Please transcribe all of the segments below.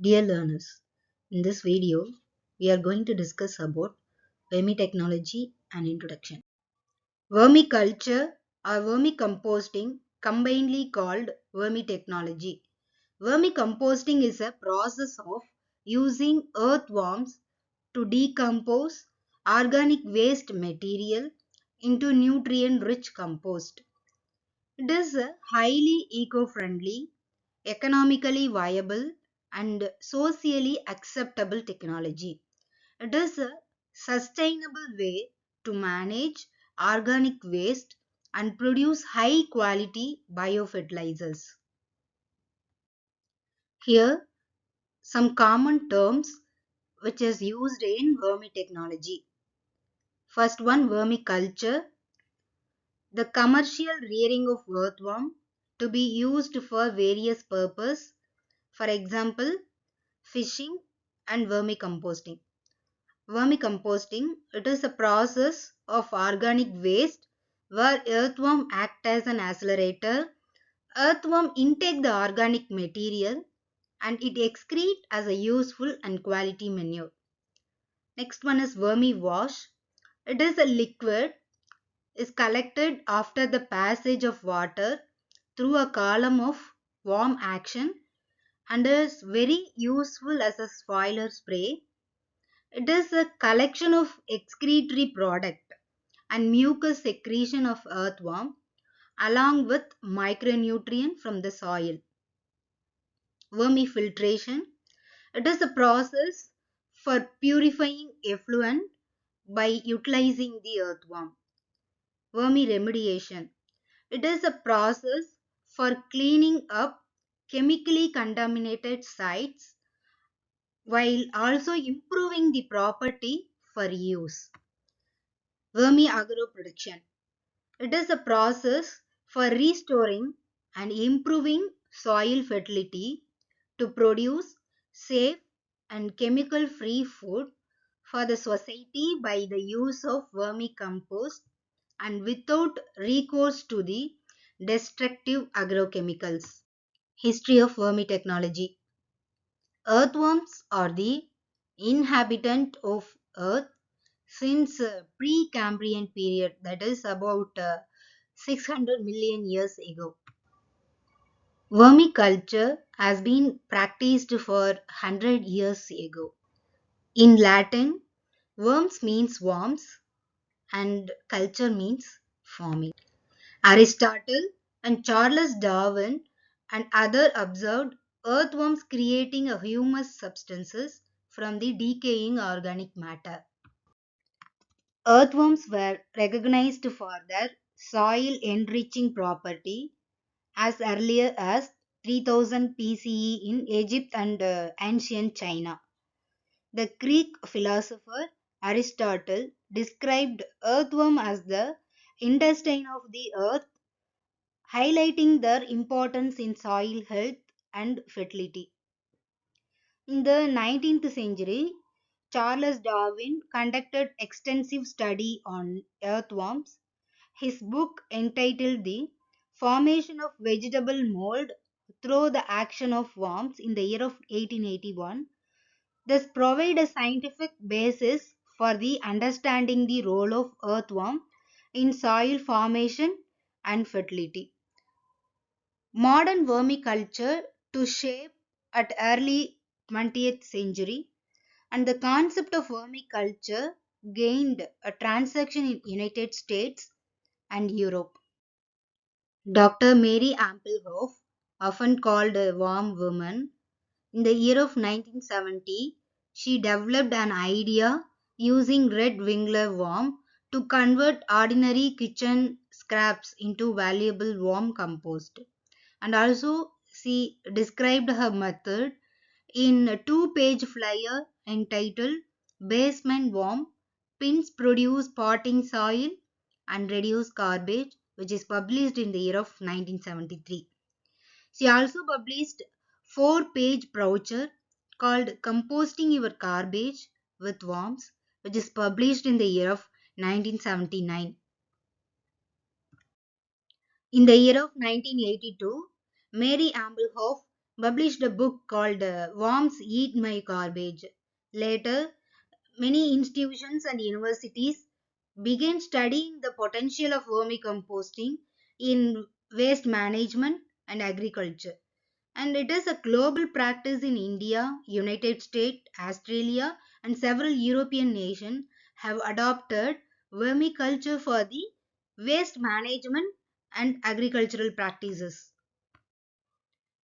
Dear learners, in this video, we are going to discuss about Vermitechnology and introduction. Vermiculture or vermicomposting, combinedly called Vermitechnology. Vermicomposting is a process of using earthworms to decompose organic waste material into nutrient-rich compost. It is a highly eco-friendly, economically viable, and socially acceptable technology. It is a sustainable way to manage organic waste and produce high quality biofertilizers. Here, some common terms which is used in vermitechnology. First one, vermiculture, the commercial rearing of earthworm to be used for various purposes. For example, fishing and vermicomposting. Vermicomposting, it is a process of organic waste where earthworm act as an accelerator. Earthworm intake the organic material and it excrete as a useful and quality manure. Next one is vermi wash. It is a liquid is collected after the passage of water through a column of worm action and is very useful as a spoiler spray. It is a collection of excretory product and mucus secretion of earthworm along with micronutrient from the soil. Vermifiltration. It is a process for purifying effluent by utilizing the earthworm. Vermiremediation. It is a process for cleaning up chemically contaminated sites while also improving the property for use. Vermi-agroprotection. It is a process for restoring and improving soil fertility to produce safe and chemical-free food for the society by the use of vermicompost and without recourse to the destructive agrochemicals. History of vermitechnology. Earthworms are the inhabitant of earth since pre-Cambrian period, that is about 600 million years ago. Vermiculture has been practiced for 100 years ago. In Latin, worms means worms and culture means farming. Aristotle and Charles Darwin and others observed earthworms creating a humus substances from the decaying organic matter. Earthworms were recognized for their soil enriching property as early as 3000 BCE in Egypt and ancient China. The Greek philosopher Aristotle described earthworm as the intestine of the earth, highlighting their importance in soil health and fertility. In the 19th century, Charles Darwin conducted extensive study on earthworms. His book entitled The Formation of Vegetable Mold Through the Action of Worms in the year of 1881 thus provide a scientific basis for the understanding the role of earthworm in soil formation and fertility. Modern vermiculture to shape at early 20th century and the concept of vermiculture gained a traction in United States and Europe. Dr. Mary Amplehoff, often called a worm woman, in the year of 1970, she developed an idea using red wingler worm to convert ordinary kitchen scraps into valuable worm compost. And also, she described her method in a two-page flyer entitled Basement Worm Pins Produce Potting Soil and Reduce Garbage, which is published in the year of 1973. She also published four-page brochure called Composting Your Garbage with Worms, which is published in the year of 1979. In the year of 1982, Mary Amplehoff published a book called Worms Eat My Garbage. Later, many institutions and universities began studying the potential of vermicomposting in waste management and agriculture. And it is a global practice in India, United States, Australia, and several European nations have adopted vermiculture for the waste management and agricultural practices.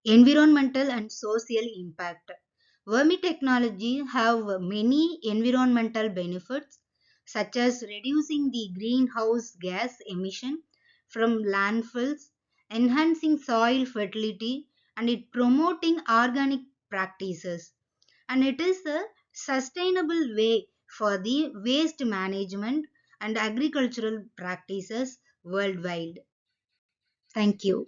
Environmental and social impact. Vermitechnology have many environmental benefits such as reducing the greenhouse gas emission from landfills, enhancing soil fertility, and it promoting organic practices. And it is a sustainable way for the waste management and agricultural practices worldwide. Thank you.